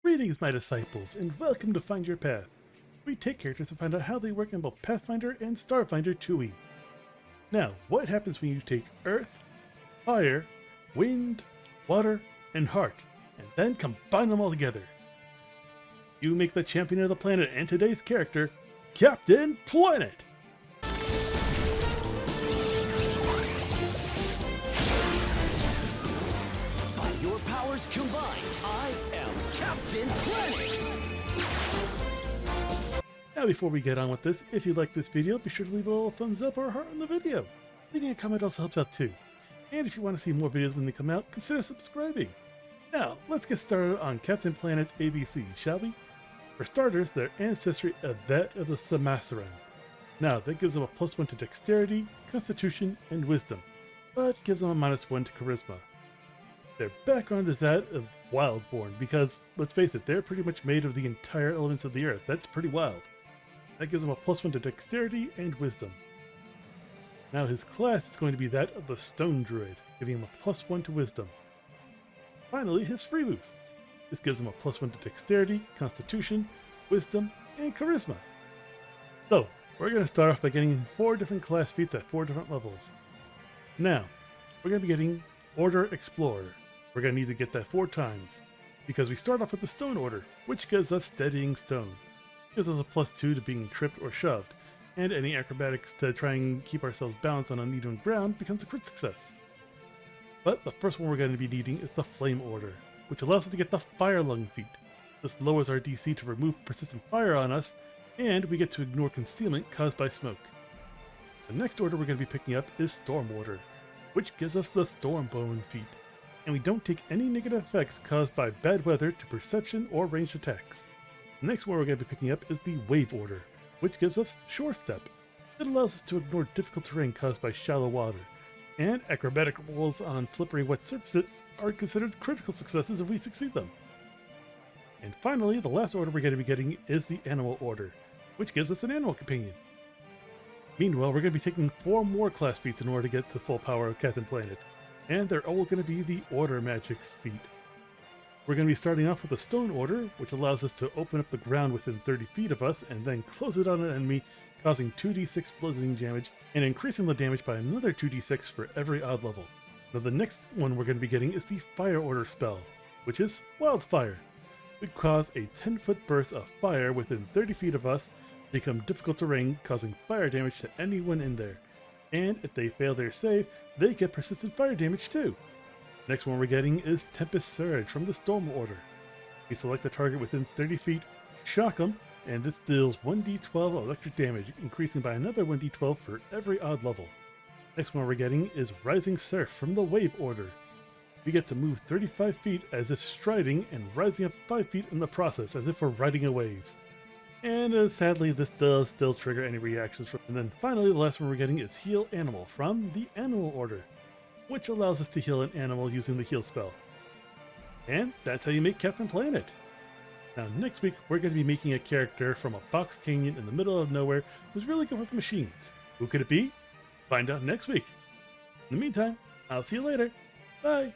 Greetings, my disciples, and welcome to Find Your Path. We take characters and find out how they work in both Pathfinder and Starfinder 2e. Now, what happens when you take Earth, Fire, Wind, Water, and Heart, and then combine them all together? You make the champion of the planet and today's character, Captain Planet! By your powers combined, I am Captain Planet! Now before we get on with this, if you like this video, be sure to leave a little thumbs up or a heart on the video. Leaving a comment also helps out too. And if you want to see more videos when they come out, consider subscribing. Now, let's get started on Captain Planet's ABC, shall we? For starters, their ancestry is that of the Samasaran. Now, that gives them a +1 to Dexterity, Constitution, and Wisdom, but gives them a -1 to Charisma. Their background is that of Wildborn, because, let's face it, they're pretty much made of the entire elements of the earth. That's pretty wild. That gives him a +1 to Dexterity and Wisdom. Now his class is going to be that of the Stone Druid, giving him a +1 to Wisdom. Finally, his free boosts. This gives him a +1 to Dexterity, Constitution, Wisdom, and Charisma. So, we're going to start off by getting 4 different class feats at 4 different levels. Now, we're going to be getting Order Explorer. We're going to need to get that 4 times, because we start off with the Stone Order, which gives us Steadying Stone. Gives us a +2 to being tripped or shoved, and any acrobatics to try and keep ourselves balanced on uneven ground becomes a crit success. But the first one we're going to be needing is the Flame Order, which allows us to get the Fire Lung feat. This lowers our DC to remove persistent fire on us, and we get to ignore concealment caused by smoke. The next order we're going to be picking up is Storm Order, which gives us the Stormbone feat, and we don't take any negative effects caused by bad weather to perception or ranged attacks. The next one we're going to be picking up is the Wave Order, which gives us Shore Step. It allows us to ignore difficult terrain caused by shallow water, and acrobatic rolls on slippery wet surfaces are considered critical successes if we succeed them. And finally, the last order we're going to be getting is the Animal Order, which gives us an Animal Companion. Meanwhile, we're going to be taking 4 more class feats in order to get the full power of Captain Planet, and they're all going to be the Order Magic feat. We're going to be starting off with the Stone Order, which allows us to open up the ground within 30 feet of us and then close it on an enemy, causing 2d6 bludgeoning damage and increasing the damage by another 2d6 for every odd level. Now the next one we're going to be getting is the Fire Order spell, which is Wildfire. It cause a 10-foot burst of fire within 30 feet of us, become difficult terrain, causing fire damage to anyone in there. And if they fail their save, they get persistent fire damage too. Next one we're getting is Tempest Surge from the Storm Order. We select the target within 30 feet, shock them, and this deals 1d12 electric damage, increasing by another 1d12 for every odd level. Next one we're getting is Rising Surf from the Wave Order. We get to move 35 feet as if striding and rising up 5 feet in the process as if we're riding a wave. And sadly this does still trigger any reactions from. And then finally the last one we're getting is Heal Animal from the Animal Order, which allows us to heal an animal using the heal spell. And that's how you make Captain Planet. Now next week we're going to be making a character from a box canyon in the middle of nowhere who's really good with machines. Who could it be? Find out next week. In the meantime, I'll see you later. Bye!